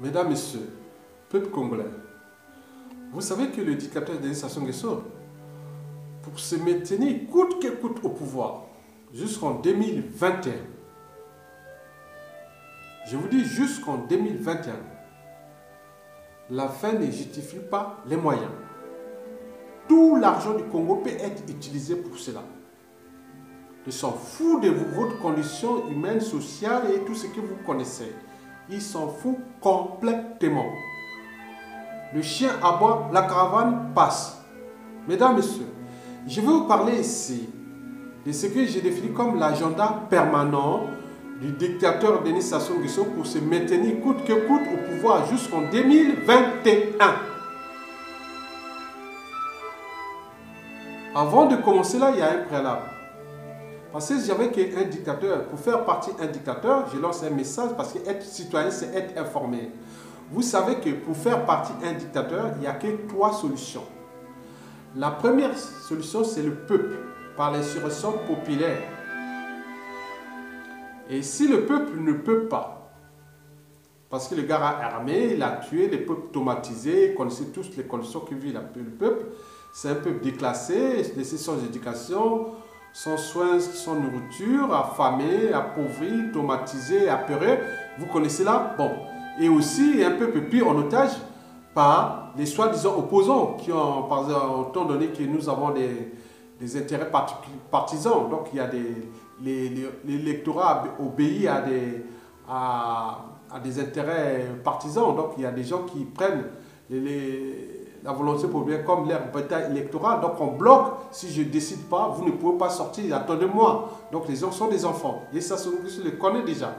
Mesdames, Messieurs, peuple congolais, vous savez que le dictateur Denis Sassou Nguesso, pour se maintenir coûte que coûte au pouvoir jusqu'en 2021, je vous dis jusqu'en 2021, la fin ne justifie pas les moyens. Tout l'argent du Congo peut être utilisé pour cela. Ils s'en foutent de votre condition humaine, sociale et tout ce que vous connaissez. Ils s'en foutent complètement. Le chien aboie, la caravane passe. Mesdames, Messieurs, je vais vous parler ici de ce que j'ai défini comme l'agenda permanent du dictateur Denis Sassou Nguesso pour se maintenir coûte que coûte au pouvoir jusqu'en 2021. Avant de commencer là, il y a un préalable. Parce que j'avais qu'un dictateur, pour faire partie d'un dictateur, je lance un message parce qu'être citoyen, c'est être informé. Vous savez que pour faire partie d'un dictateur, il n'y a que 3 solutions. La première solution, c'est le peuple, par l'insurrection populaire. Et si le peuple ne peut pas, parce que le gars a armé, il a tué, les peuples traumatisés, vous connaissez tous les conditions que vit le peuple, c'est un peuple déclassé, laissé sans éducation, sans soins, sans nourriture, affamé, appauvri, traumatisé, apeuré. Vous connaissez là? Bon. Et aussi un peuple pris en otage par les soi-disant opposants qui ont, par exemple, autant donné que nous avons des intérêts partisans. Donc il y a l'électorat obéit à des intérêts partisans. Donc il y a des gens qui prennent la volonté populaire comme leur bataille électorale. Donc on bloque, si je ne décide pas, vous ne pouvez pas sortir, attendez-moi. Donc les gens sont des enfants. Et ça, je le connais déjà.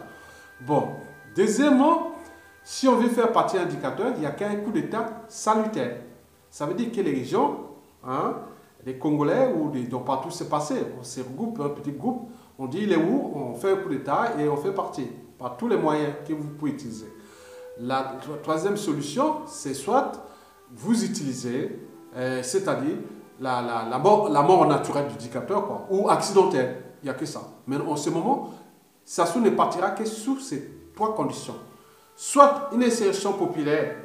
Bon. Deuxièmement, si on veut faire partie d'un dictateur, il n'y a qu'un coup d'État salutaire. Ça veut dire que les gens, les Congolais, donc partout c'est passé, on se regroupe, un petit groupe, on dit il est où, on fait un coup d'État et on fait partie, par tous les moyens que vous pouvez utiliser. La troisième solution, c'est soit vous utilisez, c'est-à-dire la mort naturelle du dictateur, quoi, ou accidentelle, il n'y a que ça. Mais en ce moment, Sassou ne partira que sous ces 3 conditions. Soit une insurrection populaire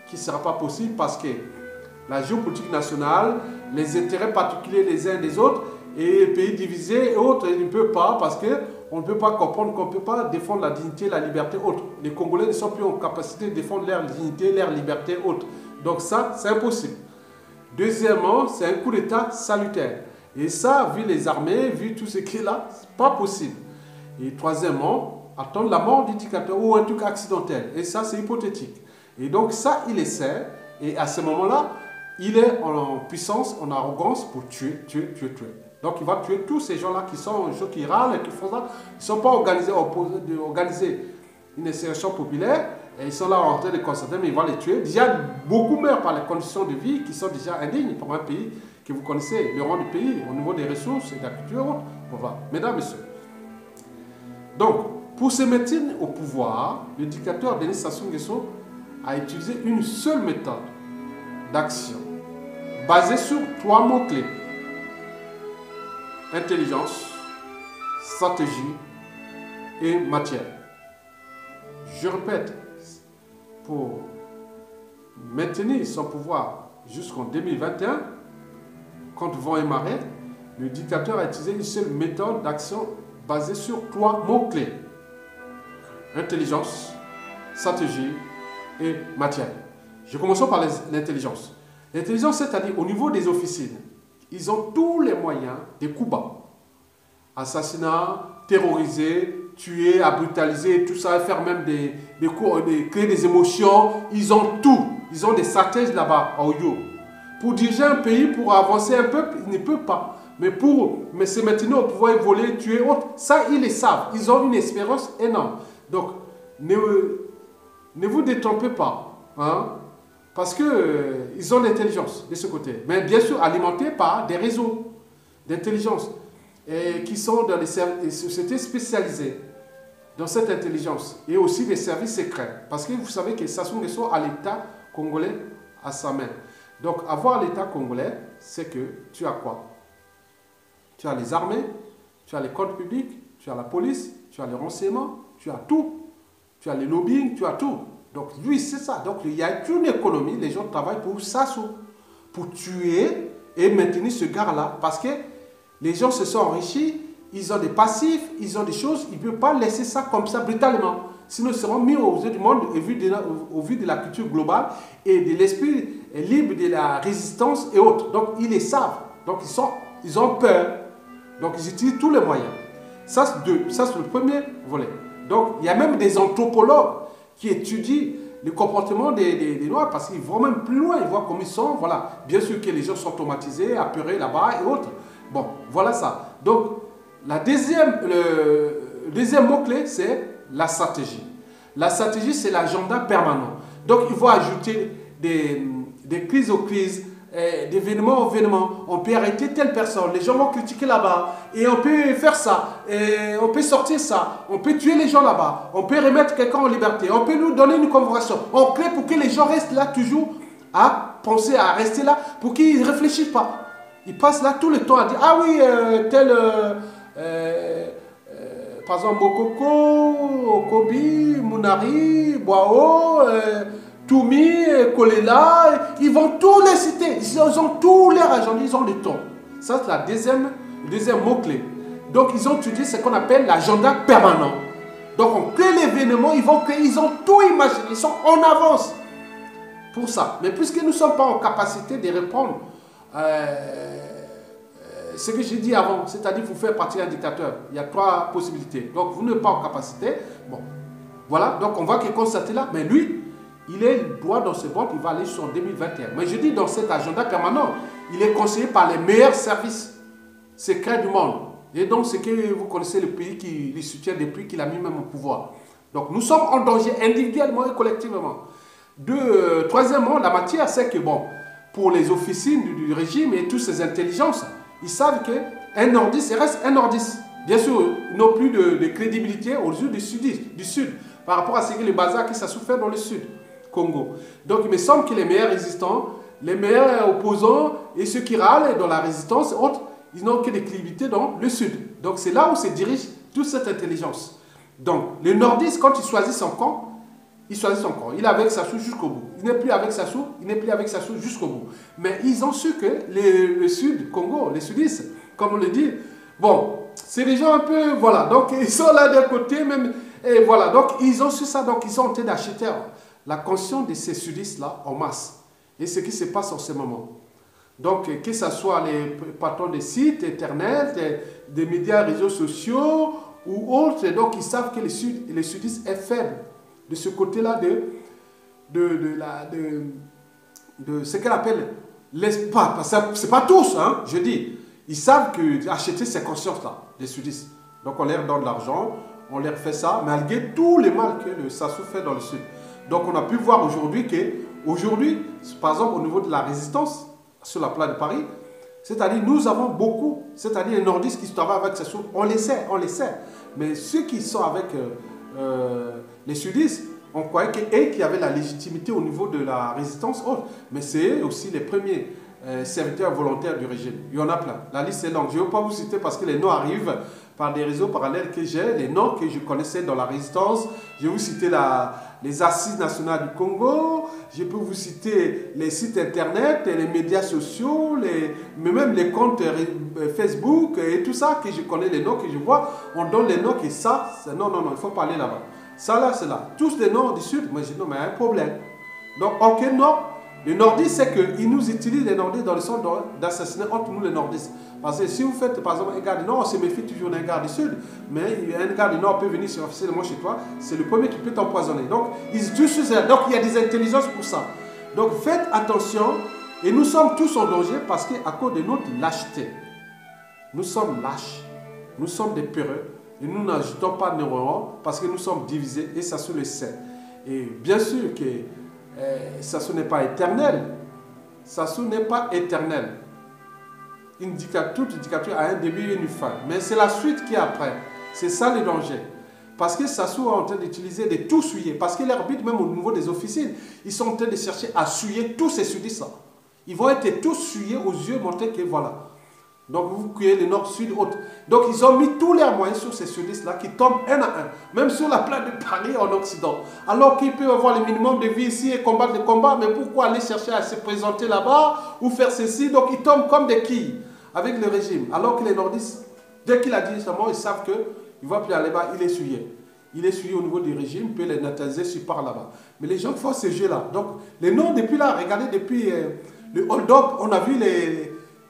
qui ne sera pas possible parce que la géopolitique nationale, les intérêts particuliers les uns des autres, et les pays divisés et autres, ils ne peuvent pas parce qu'on ne peut pas comprendre qu'on ne peut pas défendre la dignité, la liberté autre. Les Congolais ne sont plus en capacité de défendre leur dignité, leur liberté autre. Donc ça, c'est impossible. Deuxièmement, c'est un coup d'État salutaire. Et ça, vu les armées, vu tout ce qui est là, c'est pas possible. Et troisièmement, attendre la mort du dictateur ou un truc accidentel. Et ça, c'est hypothétique. Et donc ça, il essaie. Et à ce moment-là, il est en puissance, en arrogance pour tuer. Donc il va tuer tous ces gens-là qui sont ceux qui râlent et qui font ça. Ils ne sont pas organisés une insurrection populaire. Et ils sont là en train de constater, mais il va les tuer. Déjà, beaucoup meurent par les conditions de vie qui sont déjà indignes pour un pays que vous connaissez, le rang du pays, au niveau des ressources et de la culture. Voilà. Mesdames, Messieurs. Donc, pour se maintenir au pouvoir, le dictateur Denis Sassou Nguesso a utilisé une seule méthode d'action, basée sur 3 mots-clés. Intelligence, stratégie et matière. Je répète, pour maintenir son pouvoir jusqu'en 2021, contre vent et marée, le dictateur a utilisé une seule méthode d'action basée sur 3 mots-clés. Intelligence, stratégie et matière. Je commence par l'intelligence. L'intelligence, c'est-à-dire au niveau des officines, ils ont tous les moyens des coups bas. Assassinat, terroriser, tuer, à brutaliser, tout ça, faire même créer des émotions. Ils ont tout. Ils ont des stratèges là-bas, à Oyo. Pour diriger un pays, pour avancer un peuple, ils ne peuvent pas. Mais c'est maintenant au pouvoir voler, tuer, autres. Ça, ils le savent. Ils ont une expérience énorme. Donc, ne vous détrompez pas. Parce qu'ils ont l'intelligence de ce côté. Mais bien sûr, alimentés par des réseaux d'intelligence qui sont dans les sociétés spécialisées dans cette intelligence. Et aussi des services secrets. Parce que vous savez que Sassou Nguesso a l'État congolais à sa main. Donc, avoir l'État congolais, c'est que tu as quoi? Tu as les armées, tu as les comptes publics, tu as la police, tu as les renseignements, tu as tout. Tu as les lobbying, tu as tout. Donc lui, c'est ça. Donc il y a une économie, les gens travaillent pour Sassou, pour tuer et maintenir ce gars-là. Parce que les gens se sont enrichis, ils ont des passifs, ils ont des choses, ils ne peuvent pas laisser ça comme ça brutalement. Sinon, ils seront mis aux yeux du monde au vu de la culture globale et de l'esprit libre de la résistance et autres. Donc ils les savent. Donc ils ont peur. Donc ils utilisent tous les moyens. Ça, c'est le premier volet. Donc il y a même des anthropologues qui étudient le comportement des Noirs parce qu'ils vont même plus loin, ils voient comment ils sont. Voilà. Bien sûr que les gens sont traumatisés, apeurés là-bas et autres. Bon, voilà ça. Donc le deuxième mot-clé, c'est la stratégie. La stratégie, c'est l'agenda permanent. Donc il faut ajouter des crises aux crises, d'événement en événement. On peut arrêter telle personne, les gens vont critiquer là-bas, et on peut faire ça, et on peut sortir ça, on peut tuer les gens là-bas, on peut remettre quelqu'un en liberté, on peut nous donner une convocation. On crée pour que les gens restent là toujours à penser, à rester là, pour qu'ils ne réfléchissent pas. Ils passent là tout le temps à dire, ah oui, par exemple, Mokoko, Okobi, Munari, Boao, Toumi, Kolela, ils vont tous les citer. Ils ont tous les agents, ils ont le temps. Ça, c'est le deuxième mot-clé. Donc, ils ont étudié ce qu'on appelle l'agenda permanent. Donc, on crée l'événement, ils ont tout imaginé, ils sont en avance pour ça. Mais puisque nous ne sommes pas en capacité de répondre ce que j'ai dit avant, c'est-à-dire vous faire partie d'un dictateur, il y a 3 possibilités. Donc, vous n'êtes pas en capacité. Bon, voilà, donc on va constater là, mais lui, il est droit dans ce boîtes, il va aller sur 2021. Mais je dis dans cet agenda permanent, il est conseillé par les meilleurs services secrets du monde. Et donc, c'est que vous connaissez le pays qui les soutient depuis qu'il a mis même au pouvoir. Donc, nous sommes en danger individuellement et collectivement. Troisièmement, la matière, c'est que, bon, pour les officines du régime et toutes ces intelligences, ils savent qu'un nordiste reste un nordiste. Bien sûr, ils n'ont plus de crédibilité aux yeux du sud, par rapport à ce que le bazar qui s'est souffert dans le sud. Congo. Donc il me semble que les meilleurs résistants, les meilleurs opposants et ceux qui râlent dans la résistance, autres, ils n'ont que des crédibilités dans le sud. Donc c'est là où se dirige toute cette intelligence. Donc les nordistes, quand ils choisissent son camp, ils choisissent son camp. Il est avec Sassou jusqu'au bout. Il n'est plus avec Sassou, il n'est plus avec Sassou jusqu'au bout. Mais ils ont su que le sud, Congo, les sudistes, comme on le dit, bon, c'est des gens un peu, voilà, donc ils sont là d'un côté même, et voilà, donc ils ont su ça, donc ils sont en train d'acheter la conscience de ces sudistes-là en masse. Et ce qui se passe en ce moment. Donc, que ce soit les patrons des sites, Internet, des médias, réseaux sociaux ou autres, donc ils savent que les sudistes est faible de ce côté-là de ce qu'elle appelle l'espace. Ce n'est pas tous, hein, je dis. Ils savent qu'acheter ces consciences-là, les sudistes. Donc, on leur donne de l'argent, on leur fait ça, malgré tout le mal que le Sassou fait dans le sud. Donc, on a pu voir aujourd'hui par exemple, au niveau de la résistance sur la place de Paris, c'est-à-dire, nous avons beaucoup, c'est-à-dire les nordistes qui se travaillent avec Sassou, on les sait. Mais ceux qui sont avec les sudistes, on croyait qu'eux qui avaient la légitimité au niveau de la résistance, mais c'est aussi les premiers serviteurs volontaires du régime. Il y en a plein. La liste est longue. Je ne vais pas vous citer parce que les noms arrivent par des réseaux parallèles que j'ai, les noms que je connaissais dans la résistance. Je vais vous citer les assises nationales du Congo, je peux vous citer les sites internet, les médias sociaux, mais même les comptes Facebook et tout ça, que je connais les noms, que je vois. On donne les noms que ça, non, il faut pas aller là-bas. Ça là, c'est là. Tous les noms du sud, moi je dis non, mais il y a un problème. Donc, aucun nom. Les nordistes, c'est qu'ils nous utilisent les nordistes dans le sens d'assassiner entre nous les nordistes. Parce que si vous faites par exemple un gars du nord, on se méfie toujours d'un gars du sud, mais un gars du nord peut venir officiellement chez toi, c'est le premier qui peut t'empoisonner. Donc, ils utilisent ça. Donc, il y a des intelligences pour ça. Donc, faites attention, et nous sommes tous en danger parce qu'à cause de notre lâcheté, nous sommes lâches, nous sommes des peureux, et nous n'ajoutons pas de neurones parce que nous sommes divisés, et ça se le sait. Et bien sûr que Sassou n'est pas éternel. Sassou n'est pas éternel. Toute dictature a un début et une fin. Mais c'est la suite qui est après. C'est ça le danger. Parce que Sassou est en train d'utiliser de tout souiller. Parce que l'arbitre, même au niveau des officines, ils sont en train de chercher à souiller tous ces sudistes-là. Ils vont être tous souillés aux yeux, montrer que voilà. Donc vous créez le nord, sud, autre. Donc ils ont mis tous leurs moyens sur ces sudistes-là qui tombent un à un. Même sur la plaine de Paris en Occident. Alors qu'ils peuvent avoir le minimum de vie ici et combattre les combats. Mais pourquoi aller chercher à se présenter là-bas ou faire ceci? Donc ils tombent comme des quilles avec le régime. Alors que les nordistes, dès qu'il a dit justement, ils savent qu'il ne va plus aller là-bas, il est souillé. Il est suivi au niveau du régime, puis les neutraliser sur par là-bas. Mais les gens font ce jeu-là. Donc les noms, depuis là, regardez, depuis le hold-up, on a vu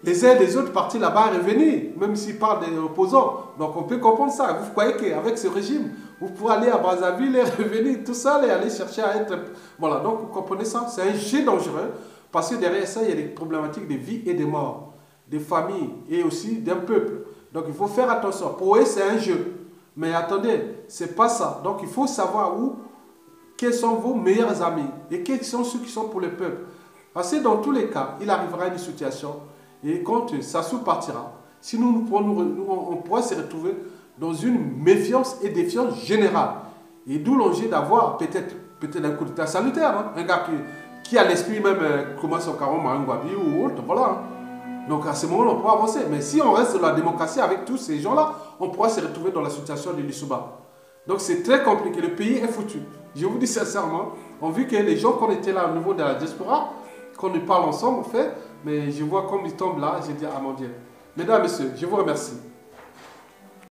les uns et les autres partis là-bas revenir, même s'ils parlent des opposants. Donc on peut comprendre ça. Vous croyez qu'avec ce régime, vous pourrez aller à Brazzaville et revenir tout seul et aller chercher à être... Voilà, donc vous comprenez ça? C'est un jeu dangereux parce que derrière ça, il y a des problématiques de vie et de mort, des familles et aussi d'un peuple. Donc il faut faire attention. Pour eux, c'est un jeu. Mais attendez, c'est pas ça. Donc il faut savoir quels sont vos meilleurs amis et quels sont ceux qui sont pour le peuple. Parce que dans tous les cas, il arrivera une situation et quand ça sous-partira, si on pourra se retrouver dans une méfiance et défiance générale. Et d'où l'enjeu d'avoir peut-être un coup d'état salutaire. Hein? Un gars qui a l'esprit même comment son caron Marangwabi ou autre, voilà. Hein? Donc à ce moment-là, on pourra avancer. Mais si on reste dans la démocratie avec tous ces gens-là, on pourra se retrouver dans la situation de l'Issouba. Donc c'est très compliqué. Le pays est foutu. Je vous dis sincèrement, on a vu que les gens qu'on était là au niveau de la diaspora, qu'on nous parle ensemble, en fait, mais je vois comme ils tombent là, j'ai dit, ah mon Dieu. Mesdames, Messieurs, je vous remercie.